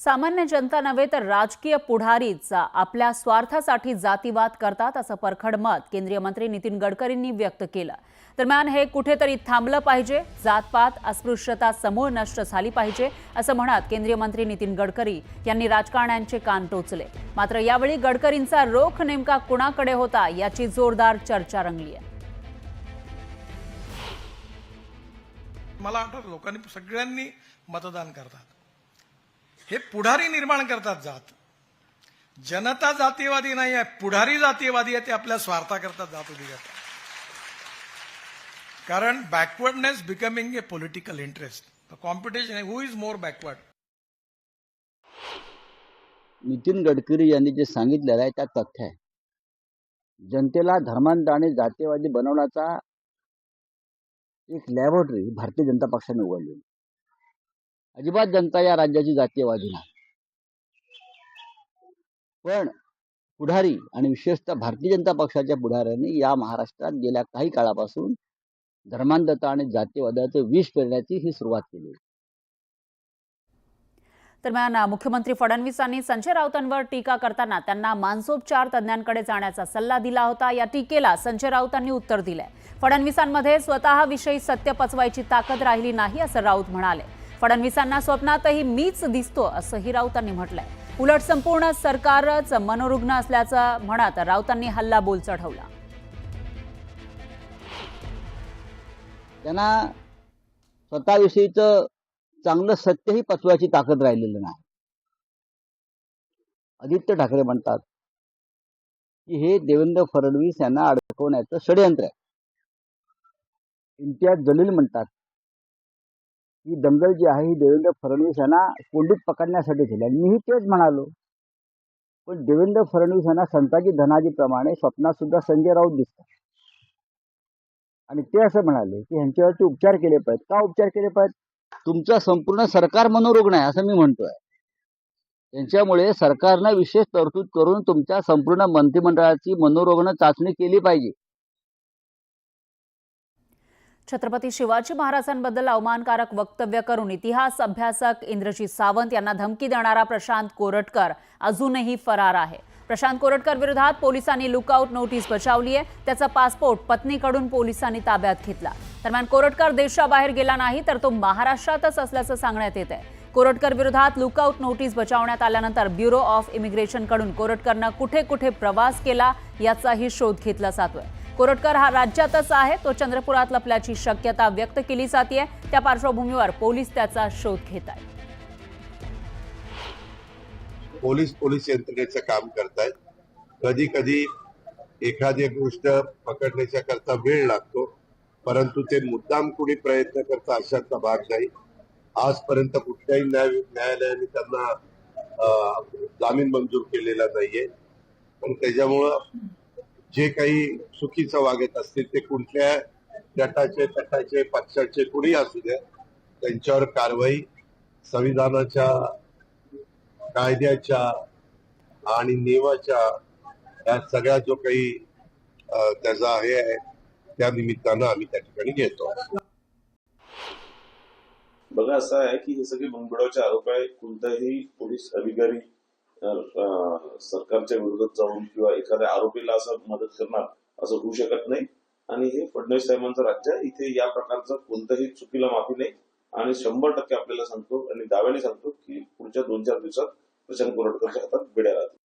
सामान्य जनता नव्हे तर राजकीय पुढारीच आपल्या स्वार्थासाठी जातीवाद करतात असं परखड मत केंद्रीय मंत्री नितीन गडकरींनी व्यक्त केलं। दरम्यान हे कुठेतरी थांबलं पाहिजे, जातपात अस्पृश्यता समूळ नष्ट झाली पाहिजे असं म्हणत केंद्रीय मंत्री नितीन गडकरी यांनी राजकारण्यांचे कान टोचले। मात्र यावेळी गडकरींचा रोख नेमका कुणाकडे होता याची जोरदार चर्चा रंगली आहे। मला वाटतं लोकांनी सगळ्यांनी मतदान करतात, हे पुढारी निर्माण करतात। जात जनता जातीवादी नाही आहे, पुढारी जातीवादी आहे, ते आपल्या स्वार्थाकरता जात उभी करतात। कारण backwardness becoming a political interest, the competition आहे who is more backward. Nitin Gadkari यांनी जे सांगितलेलं आहे त्या तथ्य आहे। जनतेला धर्मांध आणि जातीवादी बनवण्याचा एक लॅबोरेटरी भारतीय जनता पक्षाने उघडली। अजिबात जनता या राज्याची जातीयवादी नाही, पण पुढारी आणि विशेषतः भारतीय जनता पक्षाच्या पुढाऱ्यांनी या महाराष्ट्रात गेल्या काही काळापासून धर्मांधता आणि जातीवादाचं विष पेरण्याची ही सुरुवात केली। दरम्यान मुख्यमंत्री फडणवीसांनी संजय राऊतांवर टीका करताना त्यांना मानसोपचार तज्ञांकडे जाण्याचा सल्ला दिला होता। या टीकेला संजय राऊतांनी उत्तर दिलंय। फडणवीसांमध्ये स्वतःविषयी सत्य पचवायची ताकद राहिली नाही असं राऊत म्हणाले। फडणवीसांना स्वप्नातही मीच दिसतो असंही राऊतांनी म्हटलंय। उलट संपूर्ण सरकारच मनोरुग्ण असल्याचं म्हणत राऊतांनी हल्लाबोल चढवला। त्यांना स्वतःविषयीचं चांगलं सत्यही पचवायची ताकद राहिलेली नाही। आदित्य ठाकरे म्हणतात की हे देवेंद्र फडणवीस यांना अडकवण्याचं षडयंत्र आहे। इम्तियाज जलील म्हणतात ही दंगल जी आहे ही देवेंद्र फडणवीस यांना कोंडीत पकडण्यासाठी झाली आणि मीही तेच म्हणालो। पण देवेंद्र फडणवीस यांना संताजी धनाजीप्रमाणे स्वप्नात सुद्धा संजय राऊत दिसतात आणि ते असं म्हणाले की ह्यांच्यावरती उपचार केले पाहिजेत। का उपचार केले पाहिजेत? तुमचं संपूर्ण सरकार मनोरुग्ण आहे असं मी म्हणतोय। त्यांच्यामुळे सरकारनं विशेष तरतूद करून तुमच्या संपूर्ण मंत्रिमंडळाची मनोरुग्ण चाचणी केली पाहिजे। छत्रपती शिवाजी महाराजांबद्दल अवमानकारक वक्तव्य करून इतिहास अभ्यासक इंद्रजीत सावंत यांना धमकी देणारा प्रशांत कोरटकर अजूनही फरार आहे। प्रशांत कोरटकर विरोधात पोलिसांनी लुकआउट नोटीस बजावली आहे। त्याचा पासपोर्ट पत्नीकडून पोलिसांनी ताब्यात घेतला। दरम्यान कोरटकर देशाबाहेर गेला नाही तर तो महाराष्ट्रातच असल्याचं सांगण्यात येत आहे। कोरटकर विरोधात लुकआउट नोटीस बजावण्यात आल्यानंतर ब्युरो ऑफ इमिग्रेशनकडून कोरटकरनं कुठे कुठे प्रवास केला याचाही शोध घेतला जातोय। कोरटकर हा राज्यातच आहे, तो चंद्रपुरात लपल्याची शक्यता व्यक्त केली जाते। त्या पार्श्वभूमीवर पोलीस त्याचा शोध घेत आहेत। पोलीस यंत्रणेचं काम करतायत। कधी कधी एखादी गोष्ट पकडण्याच्या करता वेळ लागतो, परंतु ते मुद्दाम कुणी प्रयत्न करता अशाचा भाग नाही। आजपर्यंत कुठल्याही न्यायालयाने त्यांना जामीन मंजूर केलेला नाहीये। पण त्याच्यामुळं जे काही चुकीचं वागत असतील ते कुठल्या गटाचे तटाचे पक्षाचे कुणी असू द्या, त्यांच्यावर कारवाई संविधानाच्या कायद्याच्या आणि नियमाच्या या सगळ्या जो काही त्याचा हे आहे त्या निमित्तानं आम्ही त्या ठिकाणी घेतो। बघा असं आहे की हे सगळे मनगडवाचे आरोप आहे। कोणताही पोलीस अधिकारी सरकारच्या विरोधात जाऊन किंवा एखाद्या आरोपीला असं मदत करणार असं होऊ शकत नाही। आणि हे फडणवीस साहेबांचं राज्य आहे, इथे या प्रकारचं कोणत्याही चुकीला माफी नाही। आणि 100% आपल्याला सांगतो आणि दाव्याने सांगतो की पुढच्या 2-4 दिवसात प्रशांत कोरटकरच्या हातात बेड्या राहतील।